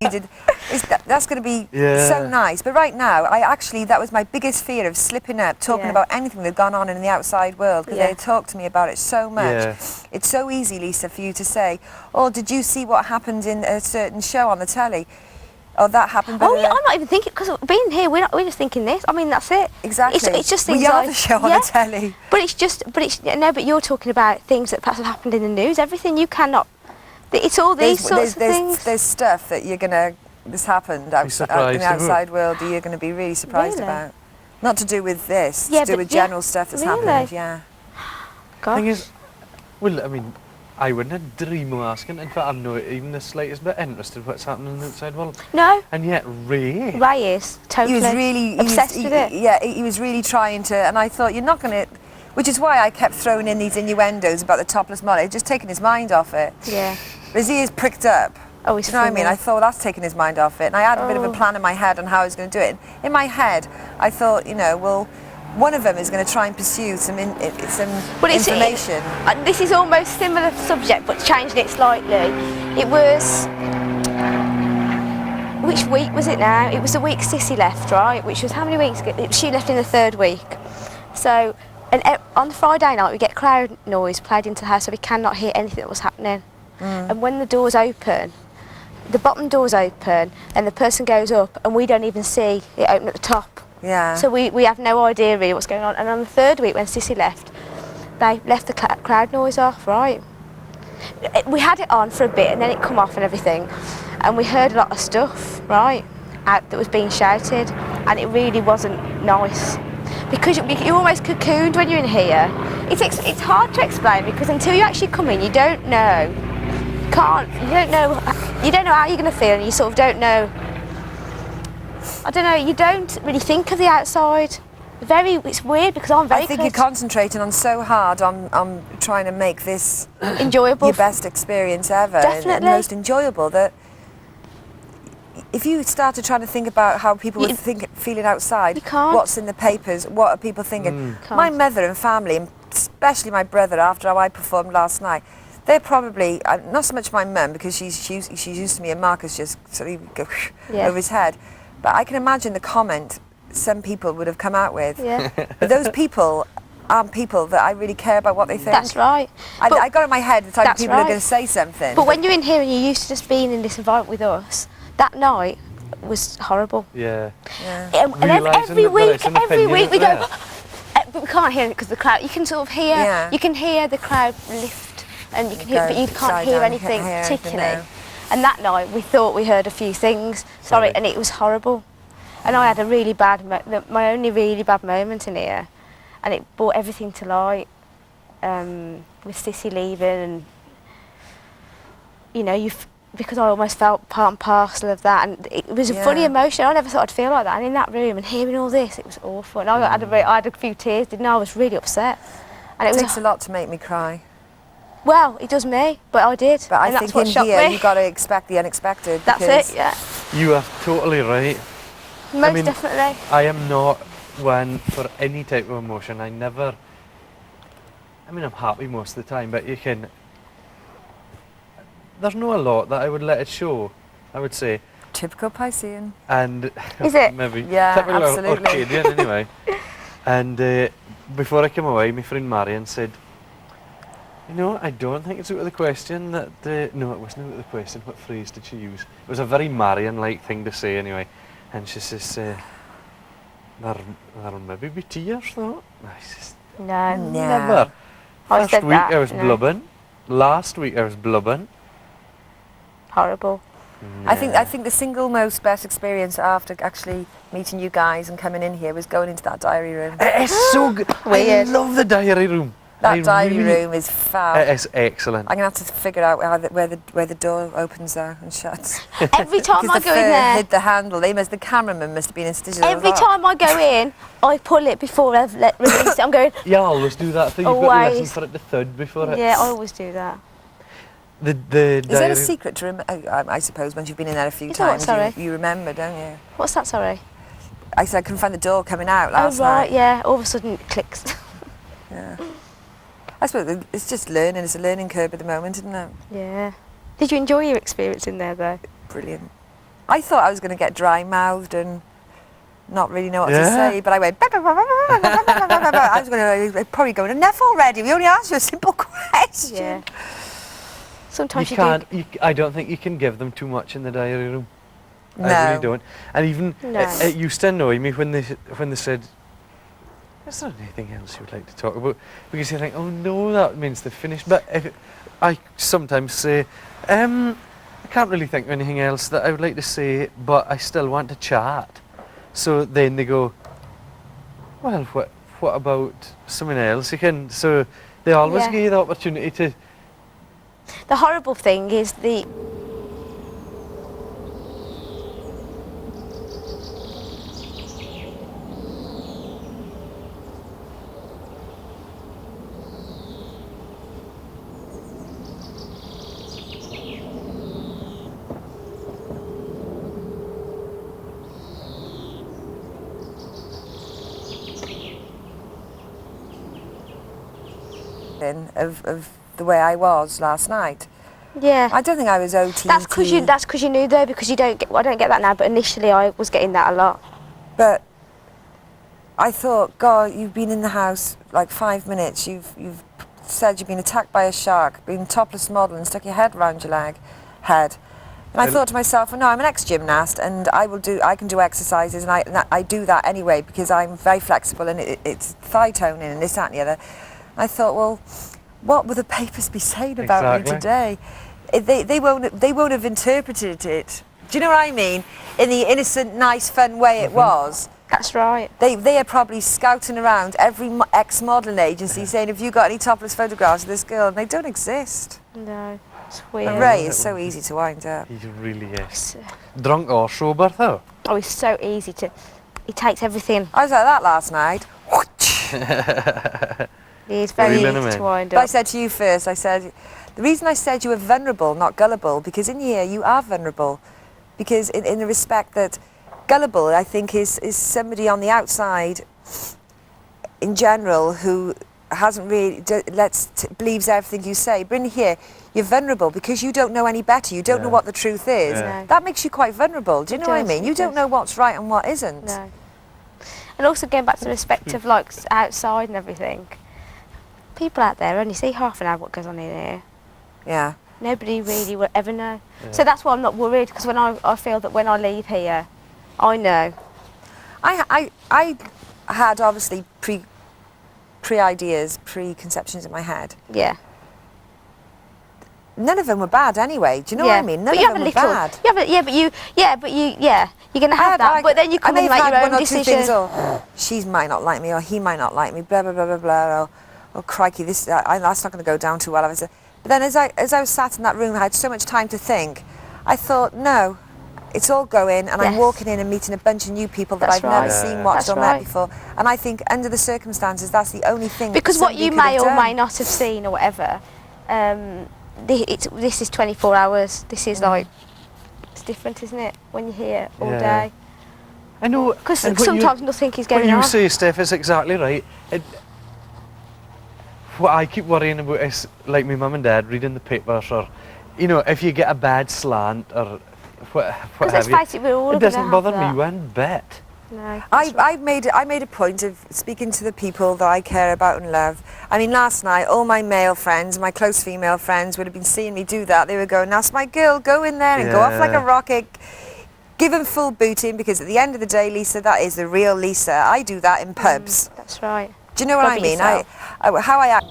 you did. That's going to be so nice. But right now, that was my biggest fear of slipping up, talking about anything that had gone on in the outside world, because they talked to me about it so much. It's so easy, Lisa, for you to say, oh, did you see what happened in a certain show on the telly? Oh, that happened. Oh, yeah, I'm not even thinking, because being here, we're just thinking this. I mean, that's it. Exactly. It's just things we are the show on the telly. But you're talking about things that perhaps have happened in the news. Everything you cannot. It's all these sorts of things. There's stuff that you're gonna. This happened out in the outside world that you're going to be really surprised about. Not to do with this. To do with general stuff that's happened. Yeah. Gosh. Thing is, well, I mean, I wouldn't dream of asking. In fact, I'm not even the slightest bit interested in what's happening in the outside world. No. And yet, Ray is totally obsessed with it. Yeah, he was really trying to, and I thought, you're not going to, which is why I kept throwing in these innuendos about the topless model, just taking his mind off it. Yeah. His ears pricked up. Oh, he's you know what I mean? I thought that's taking his mind off it, and I had a bit of a plan in my head on how I was going to do it. In my head, I thought, well, one of them is going to try and pursue some information. This is almost similar subject, but changing it slightly. It was, which week was it now? It was the week Sissy left, right? Which was how many weeks ago? She left in the 3rd week. So, on the Friday night, we get crowd noise played into the house, so we cannot hear anything that was happening. And when the doors open, the bottom doors open, and the person goes up, and we don't even see it open at the top. Yeah. So we have no idea really what's going on. And on the 3rd week, when Sissy left, they left the crowd noise off, right? We had it on for a bit, and then it come off and everything, and we heard a lot of stuff, right, out that was being shouted, and it really wasn't nice. Because you're almost cocooned when you're in here. It's hard to explain, because until you actually come in, you don't know. You don't know how you're going to feel, and you sort of don't know. I don't know. You don't really think of the outside. It's weird, because I'm very. I think you're concentrating on so hard on trying to make this enjoyable, your best experience ever, and most enjoyable. That if you started trying to think about how people would feeling outside, what's in the papers, what are people thinking? My mother and family, and especially my brother, after how I performed last night. They're probably, not so much my mum, because she's used to me and Marcus just sort of go over his head. But I can imagine the comment some people would have come out with. Yeah. But those people aren't people that I really care about what they think. That's right. I got in my head the type of people who are going to say something. But when you're in here and you're used to just being in this environment with us, that night was horrible. Yeah. And every week we go, but we can't hear it because the crowd, you can sort of hear, you can hear the crowd lift. And you can hear, but you can't hear anything particularly. And that night we thought we heard a few things. And it was horrible. And I had a really bad, my only really bad moment in here, and it brought everything to light. With Sissy leaving, and because I almost felt part and parcel of that, and it was a funny emotion. I never thought I'd feel like that. And in that room and hearing all this, it was awful. And I had a few tears, didn't I? I was really upset. And it takes a lot to make me cry. Well, it does me, but I did. But I think in here, you've got to expect the unexpected. That's it, yeah. You are totally right. Most definitely. I am not one for any type of emotion. I'm happy most of the time, but there's not a lot that I would let it show, I would say. Typical Piscean. And is it? Maybe. Yeah, typical absolutely. Orcadian, anyway. And before I came away, my friend Marion said, I don't think it's out of the question that no, it wasn't out of the question. What phrase did she use? It was a very Marion-like thing to say, anyway. And she says, there'll maybe be tears, though. I says, no. Never. First week I was blubbing. Last week I was blubbing. Horrible. Yeah. I think the single most best experience after actually meeting you guys and coming in here was going into that diary room. It is so good. Weird. I love the diary room. That diary room is fab. It is excellent. I'm going to have to figure out where the door opens there and shuts. Every time I go in there... hid the handle. The cameraman must have been in stitches. Every time I go in, I pull it before I release it. I'm going... Yeah, I always do that thing. You've got to listen for it to thud before it... Yeah, I always do that. The diary... Is that a secret to remember? I suppose once you've been in there a few times, you remember, don't you? What's that, sorry? I said I couldn't find the door coming out last night. Oh, right, yeah. All of a sudden it clicks. Yeah. I suppose it's just learning. It's a learning curve at the moment, isn't it? Yeah. Did you enjoy your experience in there, though? Brilliant. I thought I was going to get dry-mouthed and not really know what to say, but I went... I was going to probably go enough already. We only asked you a simple question. Yeah. Sometimes you can't. I don't think you can give them too much in the diary room. No. I really don't. And even it used to annoy me when they said, "Is there anything else you would like to talk about?" Because you think, "Oh no, that means they're finished." But I sometimes say, "I can't really think of anything else that I would like to say, but I still want to chat." So then they go, "Well, what about something else you can?" So they always give you the opportunity to. The horrible thing is the... of the way I was last night. Yeah. I don't think I was OTT. That's because you knew though, because I don't get that now, but initially I was getting that a lot. But I thought, God, you've been in the house like 5 minutes. You've said you've been attacked by a shark, been topless model and stuck your head round your head. And I thought to myself, well, no, I'm an ex-gymnast and I can do exercises and I do that anyway because I'm very flexible and it's thigh toning and this, that and the other. I thought, well, what will the papers be saying about me today? They won't have interpreted it. Do you know what I mean? In the innocent, nice, fun way it was. That's right. They are probably scouting around every ex-modelling agency saying, have you got any topless photographs of this girl? And they don't exist. No, it's weird. And Ray is so easy to wind up. He really is. Drunk or sober though? Oh, he's so easy to... He takes everything. I was like that last night. He's very easy to wind up. But I said to you first, I said, the reason I said you were vulnerable, not gullible, because in here you are vulnerable. Because in the respect that gullible, I think, is somebody on the outside, in general, who hasn't really, believes everything you say. But in here, you're vulnerable because you don't know any better. You don't know what the truth is. No. That makes you quite vulnerable. Do you know what I mean? You don't know what's right and what isn't. No. And also going back to the respect of like outside and everything. People out there only see half an hour what goes on in here. Yeah. Nobody really will ever know. Yeah. So that's why I'm not worried, because when I feel that when I leave here, I know. I had obviously pre-ideas, preconceptions in my head. Yeah. None of them were bad anyway. Do you know what I mean? None of them were bad. You're going to have that. But then you come and make your own decision. Things, she might not like me, or he might not like me. Blah blah blah blah blah. Or, oh crikey, that's not going to go down too well. But then as I was sat in that room, I had so much time to think. I thought, no, it's all going, and I'm walking in and meeting a bunch of new people that I've never seen, watched, or met before. And I think, under the circumstances, that's the only thing. Because what you may or may not have seen or whatever, this is 24 hours. This is like, it's different, isn't it? When you're here all day. I know. Because sometimes nothing is going on. What you say, Steph, is exactly right. What I keep worrying about is, like my mum and dad reading the papers, or, you know, if you get a bad slant or what have you. It doesn't bother me one bit. No. I made a point of speaking to the people that I care about and love. I mean, last night, all my male friends, my close female friends, would have been seeing me do that. They were going, "That's my girl, go in there and go off like a rocket." Give them full booting, because at the end of the day, Lisa, that is the real Lisa. I do that in pubs. That's right. Do you know what I mean? How I act.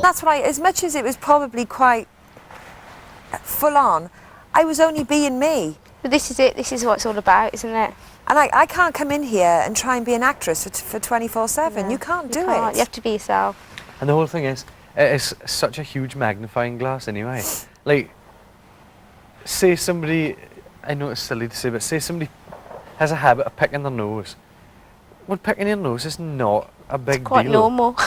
That's what as much as it was probably quite full on, I was only being me. But this is it, this is what it's all about, isn't it? And I can't come in here and try and be an actress for 24/7. No, you can't do it. You have to be yourself. And the whole thing is, it is such a huge magnifying glass anyway. Like, say somebody, I know it's silly to say, but say somebody has a habit of picking their nose. Well, picking your nose is not a big deal. It's quite normal.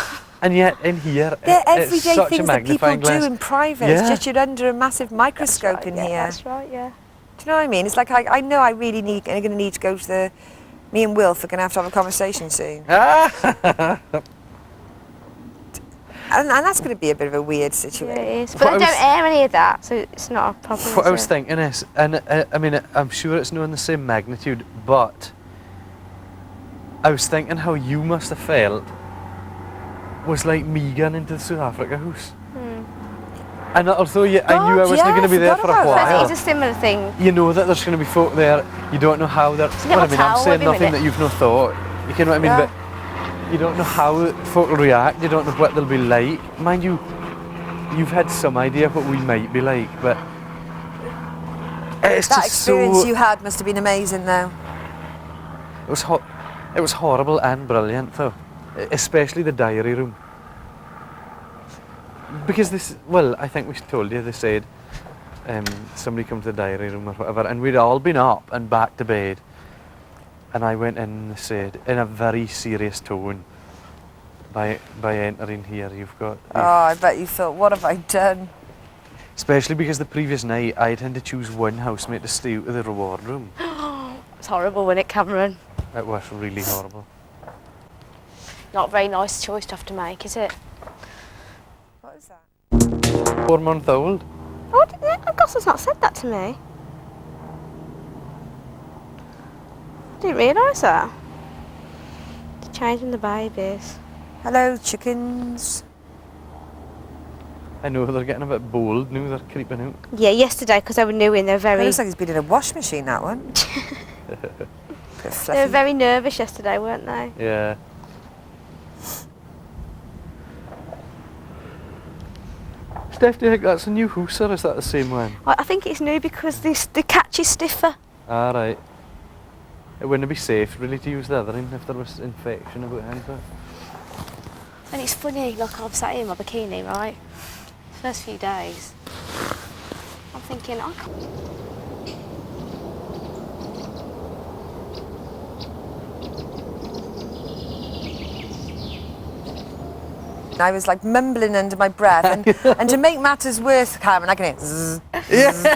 And yet in here, they're it's everyday such things a that people magnifying glass. do in private. Yeah. It's just you're under a massive microscope in here. That's right, yeah. Do you know what I mean? It's like I know I really I'm going to need to go to the. Me and Wilf are going to have a conversation soon. And that's going to be a bit of a weird situation. Yeah, it is. But I don't air any of that, so it's not a problem. What I was thinking is, and I mean, I'm sure it's not in the same magnitude, but I was thinking how you must have felt was like me going into the South Africa house. And although I knew I wasn't going to be there for a while, it's a similar thing. You know that there's going to be folk there. You don't know how they're. Well, I mean, I'm saying nothing that you've not thought. You know what I mean? But you don't know how folk will react. You don't know what they'll be like. Mind you, you've had some idea what we might be like, but it's that just experience so, you had must have been amazing, though. It was horrible and brilliant, though, especially the diary room. Because I think we told you, they said somebody come to the diary room or whatever, and we'd all been up and back to bed. And I went in and they said, in a very serious tone, by entering here, I bet you thought, what have I done? Especially because the previous night I'd had to choose one housemate to stay out of the reward room. It's horrible, wasn't it, Cameron? It was really horrible. Not a very nice choice to have to make, is it? What is that? 4-month-old. Oh, Augustus not said that to me. Didn't realise that. They're changing the babies. Hello, chickens. I know they're getting a bit bold now, they're creeping out. Yeah, yesterday, because they were new in, they're very... It looks like he's been in a wash machine, that one. They were very nervous yesterday, weren't they? Yeah. Steph, do you think that's a new house, or is that the same one? I think it's new because the catch is stiffer. Ah, right. It wouldn't be safe, really, to use the other end if there was infection about anything. And it's funny, like I've sat here in my bikini, right? First few days. I'm thinking, I can't... I was like mumbling under my breath, and to make matters worse, Cameron, I can hear zzz, zzz.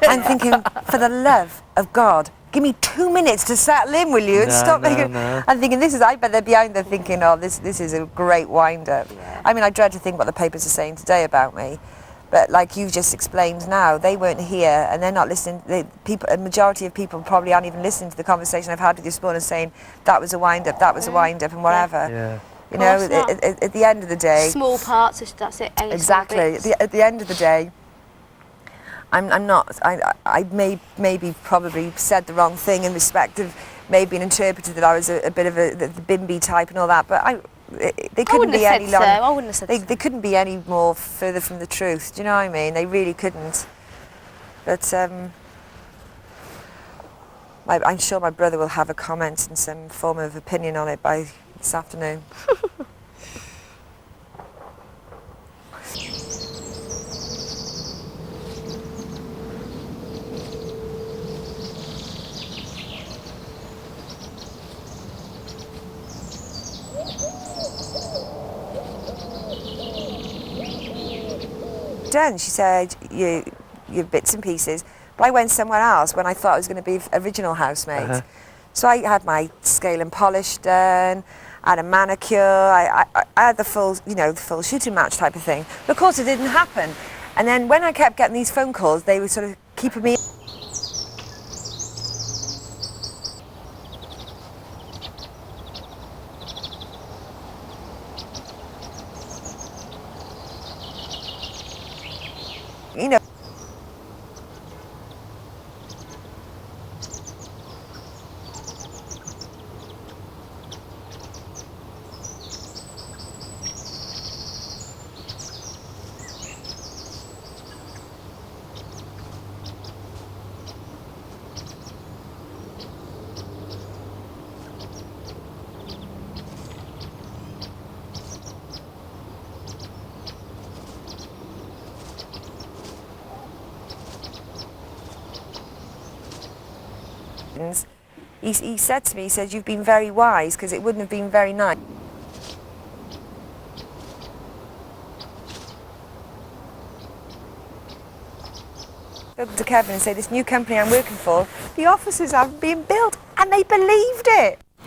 I'm thinking, for the love of God, give me 2 minutes to settle in, will you? And stop making. No. I'm thinking, I bet they're behind there thinking, oh, this is a great wind-up. Yeah. I mean, I dread to think what the papers are saying today about me, but like you just explained now, they weren't here, and they're not listening. A majority of people probably aren't even listening to the conversation I've had with you this morning, saying that was a wind-up, that was a wind-up, and whatever. Yeah. You know, at the end of the day... Small parts, that's it. Exactly. At the end of the day, I'm not... I maybe probably said the wrong thing in respect of maybe been interpreted that I was a bit of the bimby type and all that, but they couldn't be any longer... I wouldn't have said so. They couldn't be any more further from the truth. Do you know what I mean? They really couldn't. But I'm sure my brother will have a comment and some form of opinion on it by this afternoon. Done, she said, your bits and pieces, but I went somewhere else when I thought I was going to be original housemate. So I had my scale and polish done, I had a manicure, I had the full, the full shooting match type of thing. But of course it didn't happen. And then when I kept getting these phone calls, they were sort of keeping me... You know... He said to me, he said, you've been very wise, because it wouldn't have been very nice. to Kevin and say, this new company I'm working for, the offices aren't being built, and they believed it.